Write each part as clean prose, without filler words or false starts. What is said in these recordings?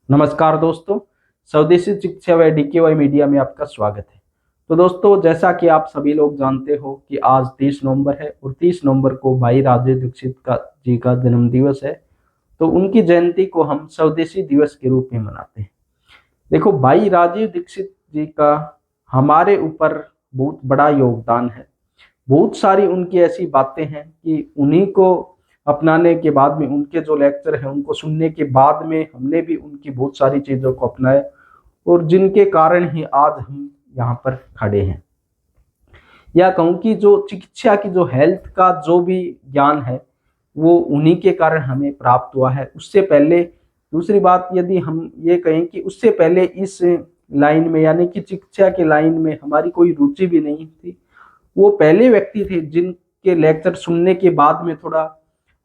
नमस्कार दोस्तों, स्वदेशी शिक्षा व डीकेवाई मीडिया में आपका स्वागत है। तो दोस्तों, जैसा कि आप सभी लोग जानते हो कि आज 30 नवंबर है और 30 नवंबर को भाई राजेंद्र दीक्षित जी का जन्म दिवस है। तो उनकी जयंती को हम स्वदेशी दिवस के रूप में मनाते हैं। देखो, भाई राजीव दीक्षित जी का हमारे ऊपर बहुत बड़ा योगदान है। बहुत सारी उनकी ऐसी बातें हैं कि उन्हीं को अपनाने के बाद में, उनके जो लेक्चर हैं उनको सुनने के बाद में हमने भी उनकी बहुत सारी चीज़ों को अपनाया और जिनके कारण ही आज हम यहाँ पर खड़े हैं। या कहूँ कि जो चिकित्सा की, जो हेल्थ का जो भी ज्ञान है वो उन्हीं के कारण हमें प्राप्त हुआ है। उससे पहले दूसरी बात, यदि हम ये कहें कि उससे पहले इस लाइन में यानी कि चिकित्सा के लाइन में हमारी कोई रुचि भी नहीं थी। वो पहले व्यक्ति थे जिनके लेक्चर सुनने के बाद में थोड़ा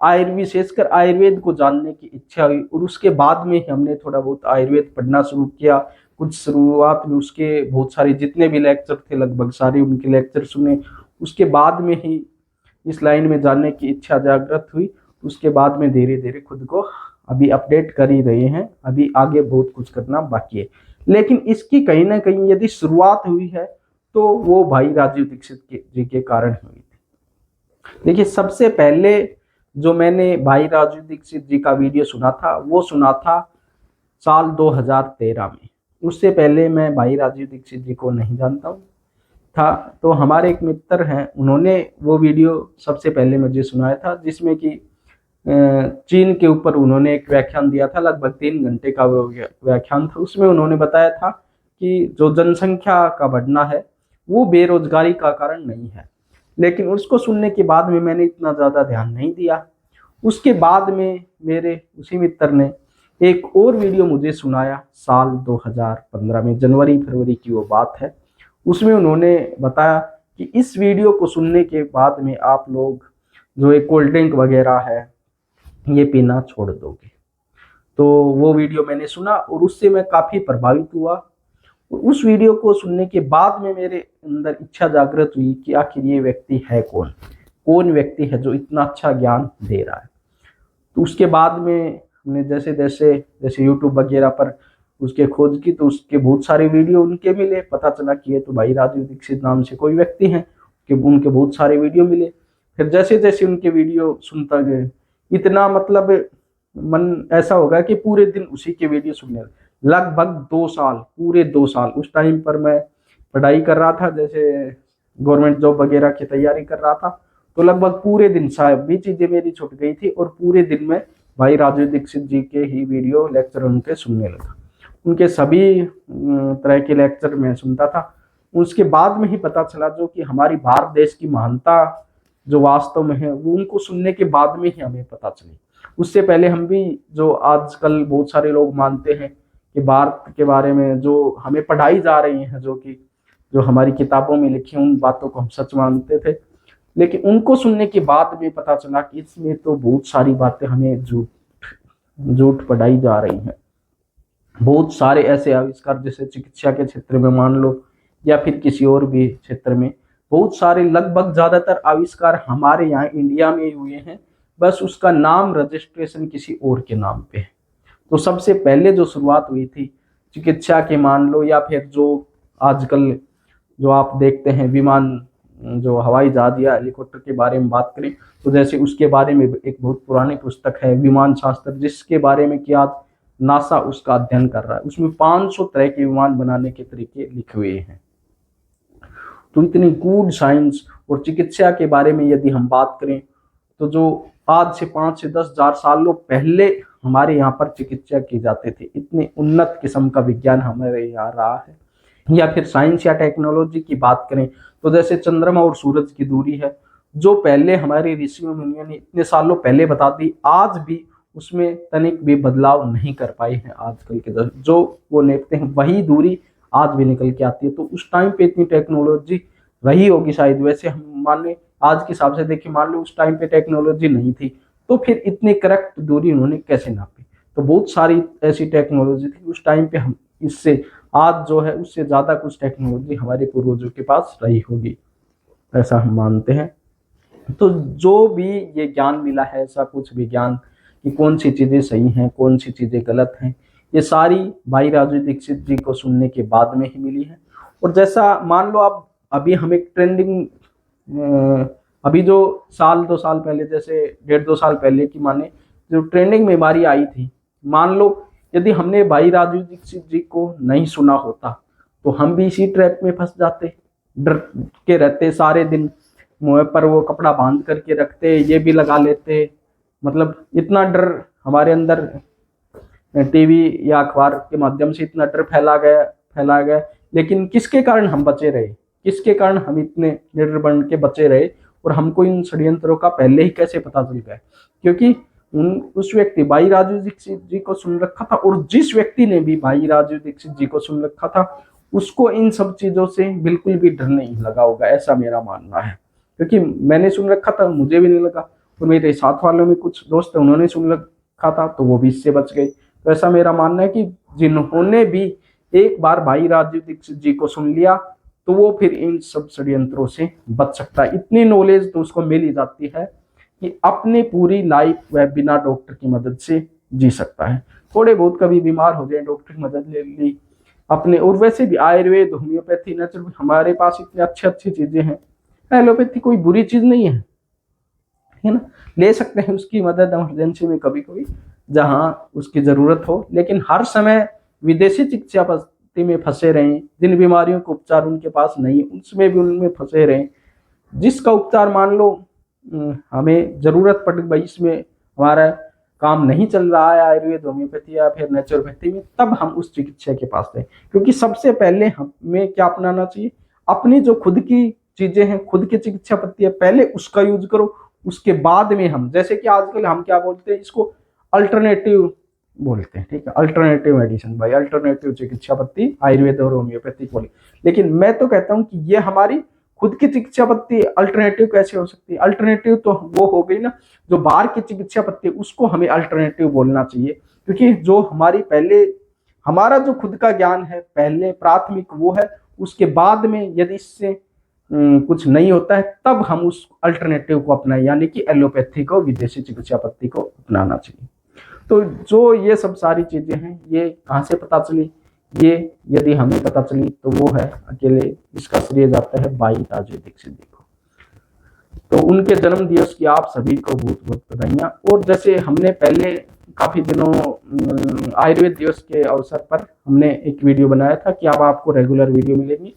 आयुर्वेद, विशेषकर आयुर्वेद को जानने की इच्छा हुई और उसके बाद में ही हमने थोड़ा बहुत आयुर्वेद पढ़ना शुरू किया। कुछ शुरुआत में उसके बहुत सारे जितने भी लेक्चर थे लगभग सारे उनके लेक्चर सुने। उसके बाद में ही इस लाइन में जानने की इच्छा जागृत हुई। उसके बाद में धीरे धीरे खुद को अभी अपडेट कर ही रहे हैं। अभी आगे बहुत कुछ करना बाकी है, लेकिन इसकी कहीं ना कहीं यदि शुरुआत हुई है तो वो भाई राजीव दीक्षित जी के कारण हुई थी। देखिए, सबसे पहले जो मैंने भाई राजीव दीक्षित जी का वीडियो सुना था वो सुना था साल 2013 में। उससे पहले मैं भाई राजीव दीक्षित जी को नहीं जानता हूँ था। तो हमारे एक मित्र हैं, उन्होंने वो वीडियो सबसे पहले मुझे सुनाया था, जिसमें कि चीन के ऊपर उन्होंने एक व्याख्यान दिया था। लगभग 3 घंटे का वो व्याख्यान था। उसमें उन्होंने बताया था कि जो जनसंख्या का बढ़ना है वो बेरोजगारी का कारण नहीं है। लेकिन उसको सुनने के बाद में मैंने इतना ज़्यादा ध्यान नहीं दिया। उसके बाद में मेरे उसी मित्र ने एक और वीडियो मुझे सुनाया साल 2015 में, जनवरी फरवरी की वो बात है। उसमें उन्होंने बताया कि इस वीडियो को सुनने के बाद में आप लोग जो एक कोल्ड ड्रिंक वगैरह है ये पीना छोड़ दोगे। तो वो वीडियो मैंने सुना और उससे मैं काफ़ी प्रभावित हुआ। उस वीडियो को सुनने के बाद में मेरे अंदर इच्छा जागृत हुई कि आखिर ये व्यक्ति है कौन, कौन व्यक्ति है जो इतना अच्छा ज्ञान दे रहा है। तो उसके बाद में हमने जैसे जैसे जैसे यूट्यूब वगैरह पर उसके खोज की तो उसके बहुत सारे वीडियो उनके मिले। पता चला कि ये तो भाई राजीव दीक्षित नाम से कोई व्यक्ति हैं, कि उनके बहुत सारे वीडियो मिले। फिर जैसे जैसे उनके वीडियो सुनता गए, इतना मतलब मन ऐसा होगा कि पूरे दिन उसी के वीडियो सुनने लगे। लगभग 2 साल, पूरे 2 साल उस टाइम पर मैं पढ़ाई कर रहा था, जैसे गवर्नमेंट जॉब वगैरह की तैयारी कर रहा था। तो लगभग पूरे दिन साहब भी चीज़ें मेरी छूट गई थी और पूरे दिन में भाई राजीव दीक्षित जी के ही वीडियो लेक्चर उनके सुनने लगा। उनके सभी तरह के लेक्चर मैं सुनता था। उसके बाद में ही पता चला जो कि हमारी भारत देश की महानता जो वास्तव में है वो उनको सुनने के बाद में ही हमें पता चली। उससे पहले हम भी, जो आजकल बहुत सारे लोग मानते हैं कि भारत के बारे में जो हमें पढ़ाई जा रही है, जो हमारी किताबों में लिखी उन बातों को हम सच मानते थे। लेकिन उनको सुनने के बाद में पता चला कि इसमें तो बहुत सारी बातें हमें झूठ झूठ पढ़ाई जा रही हैं। बहुत सारे ऐसे आविष्कार, जैसे चिकित्सा के क्षेत्र में मान लो या फिर किसी और भी क्षेत्र में, बहुत सारे लगभग ज्यादातर आविष्कार हमारे यहाँ इंडिया में हुए हैं, बस उसका नाम रजिस्ट्रेशन किसी और के नाम पे है। तो सबसे पहले जो शुरुआत हुई थी चिकित्सा के मान लो, या फिर जो आजकल जो आप देखते हैं विमान, जो हवाई जहाज या हेलीकॉप्टर के बारे में बात करें तो जैसे उसके बारे में एक बहुत पुरानी पुस्तक है विमान शास्त्र, जिसके बारे में कि आज नासा उसका अध्ययन कर रहा है। उसमें 500 तरह के विमान बनाने के तरीके लिखे हुए हैं। तो इतनी गूढ़ साइंस और चिकित्सा के बारे में यदि हम बात करें तो जो आज से 5 से 10 हजार सालों पहले हमारे यहाँ पर चिकित्सा की जाते थे, इतनी उन्नत किस्म का विज्ञान हमारे यहाँ रहा है। या फिर साइंस या टेक्नोलॉजी की बात करें तो जैसे चंद्रमा और सूरज की दूरी है, जो पहले हमारे ऋषियों मुनियों ने इतने सालों पहले बता दी, आज भी उसमें तनिक भी बदलाव नहीं कर पाए हैं। आजकल के जो वो नेपते हैं वही दूरी आज भी निकल के आती है। तो उस टाइम पे इतनी टेक्नोलॉजी रही होगी शायद। वैसे हम मान लें आज के हिसाब से देखिए, मान लो उस टाइम पे टेक्नोलॉजी नहीं थी तो फिर इतनी करेक्ट दूरी उन्होंने कैसे नापी। तो बहुत सारी ऐसी टेक्नोलॉजी थी उस टाइम पे, हम इससे आज जो है उससे ज्यादा कुछ टेक्नोलॉजी हमारे पूर्वजों के पास रही होगी, ऐसा हम मानते हैं। तो जो भी ये ज्ञान मिला है, ऐसा कुछ भी ज्ञान कि कौन सी चीजें सही हैं कौन सी चीजें गलत हैं, ये सारी भाई राजू दीक्षित जी को सुनने के बाद में ही मिली है। और जैसा मान लो आप अभी हम एक ट्रेंडिंग अभी जो साल 2 साल पहले, जैसे 1.5-2 साल पहले की माने जो ट्रेंडिंग बीमारी आई थी, मान लो यदि हमने भाई राजू दीक्षित जी को नहीं सुना होता तो हम भी इसी ट्रैप में फंस जाते, डर के रहते सारे दिन, मुंह पर वो कपड़ा बांध करके रखते, ये भी लगा लेते, मतलब इतना डर हमारे अंदर टीवी या अखबार के माध्यम से इतना डर फैला गया। लेकिन किसके कारण हम बचे रहे, किसके कारण हम इतने निडर बन के बचे रहे, और हमको इन षड्यंत्रों का पहले ही कैसे पता चल गया? क्योंकि उस व्यक्ति भाई राजू दीक्षित जी को सुन रखा था, और जिस व्यक्ति ने भी भाई राजू दीक्षित जी को सुन रखा था उसको इन सब चीजों से बिल्कुल भी डर नहीं लगा होगा, ऐसा मेरा मानना है। क्योंकि मैंने सुन रखा था, मुझे भी नहीं लगा, और मेरे साथ वालों में कुछ दोस्त हैं उन्होंने सुन रखा था तो वो भी इससे बच गए। तो ऐसा मेरा मानना है कि जिन्होंने भी एक बार भाई राजू दीक्षित जी को सुन लिया तो वो फिर इन सब षड्यंत्रों से बच सकता है। इतनी नॉलेज तो उसको मिल ही जाती है कि अपनी पूरी लाइफ वह बिना डॉक्टर की मदद से जी सकता है। थोड़े बहुत कभी बीमार हो जाए, डॉक्टर की मदद ले ली अपने, और वैसे भी आयुर्वेद, होम्योपैथी, नेचुरल, हमारे पास इतनी अच्छी अच्छी चीजें हैं। एलोपैथी कोई बुरी चीज नहीं है ना, ले सकते हैं उसकी मदद इमरजेंसी में कभी कभी जहां उसकी जरूरत हो, लेकिन हर समय विदेशी चिकित्सा पद्धति में फंसे रहें, जिन बीमारियों का उपचार उनके पास नहीं उसमें भी उनमें फंसे रहें, जिसका उपचार मान लो हमें जरूरत पड़ गई, इसमें हमारा काम नहीं चल रहा है आयुर्वेद, होम्योपैथी या फिर नेचुरोपैथी में, तब हम उस चिकित्सा के पास जाए। क्योंकि सबसे पहले हमें क्या अपनाना चाहिए, अपनी जो खुद की चीजें हैं, खुद की चिकित्सा पद्धति है, पहले उसका यूज करो, उसके बाद में हम, जैसे कि आजकल हम क्या बोलते हैं, इसको अल्टरनेटिव बोलते हैं, ठीक है, अल्टरनेटिव मेडिसिन भाई, अल्टरनेटिव चिकित्सा पद्धति आयुर्वेद और होम्योपैथी को। लेकिन मैं तो कहता हूँ कि ये हमारी खुद की चिकित्सा पद्धति अल्टरनेटिव कैसे हो सकती है? अल्टरनेटिव तो वो हो गई ना, जो बाहर की चिकित्सा पद्धति उसको हमें अल्टरनेटिव बोलना चाहिए। क्योंकि जो हमारी पहले, हमारा जो खुद का ज्ञान है पहले प्राथमिक वो है, उसके बाद में यदि इससे कुछ नहीं होता है तब हम उस अल्टरनेटिव को अपनाएं, यानी कि एलोपैथी को, विदेशी चिकित्सा पद्धति को अपनाना चाहिए। तो जो ये सब सारी चीजें हैं ये कहाँ से पता चली, ये यदि हमें पता चली तो वो है अकेले, इसका श्रेय जाता है भाई राजू दीक्षित जी को। तो उनके जन्म दिवस की आप सभी को बहुत बहुत बधाइयाँ। और जैसे हमने पहले काफी दिनों आयुर्वेद दिवस के अवसर पर हमने एक वीडियो बनाया था कि अब आपको रेगुलर वीडियो मिलेंगी,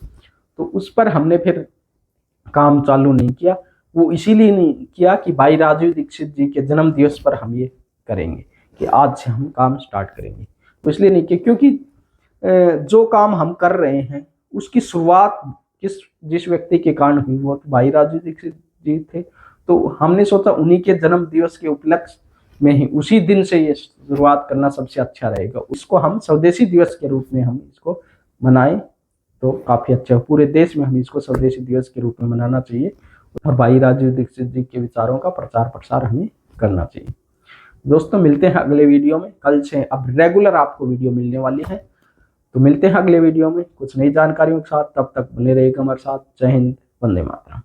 तो उस पर हमने फिर काम चालू नहीं किया। वो इसीलिए नहीं किया कि भाई राजू दीक्षित जी के जन्म दिवस पर हम ये करेंगे कि आज से हम काम स्टार्ट करेंगे, तो इसलिए नहीं किया क्योंकि जो काम हम कर रहे हैं उसकी शुरुआत जिस व्यक्ति के कारण हुई वो तो भाई राजू दीक्षित जी थे। तो हमने सोचा उन्हीं के जन्म दिवस के उपलक्ष्य में ही उसी दिन से ये शुरुआत करना सबसे अच्छा रहेगा। उसको हम स्वदेशी दिवस के रूप में हम इसको मनाएं तो काफी अच्छा, पूरे देश में हम इसको स्वदेशी दिवस के रूप में मनाना चाहिए और भाई राजू दीक्षित जी के विचारों का प्रचार प्रसार हमें करना चाहिए। दोस्तों मिलते हैं अगले वीडियो में, कल से अब रेगुलर आपको वीडियो मिलने वाली है। तो मिलते हैं अगले वीडियो में कुछ नई जानकारियों के साथ, तब तक बने रहेगा हमारे साथ। जय हिंद, वंदे मातरम।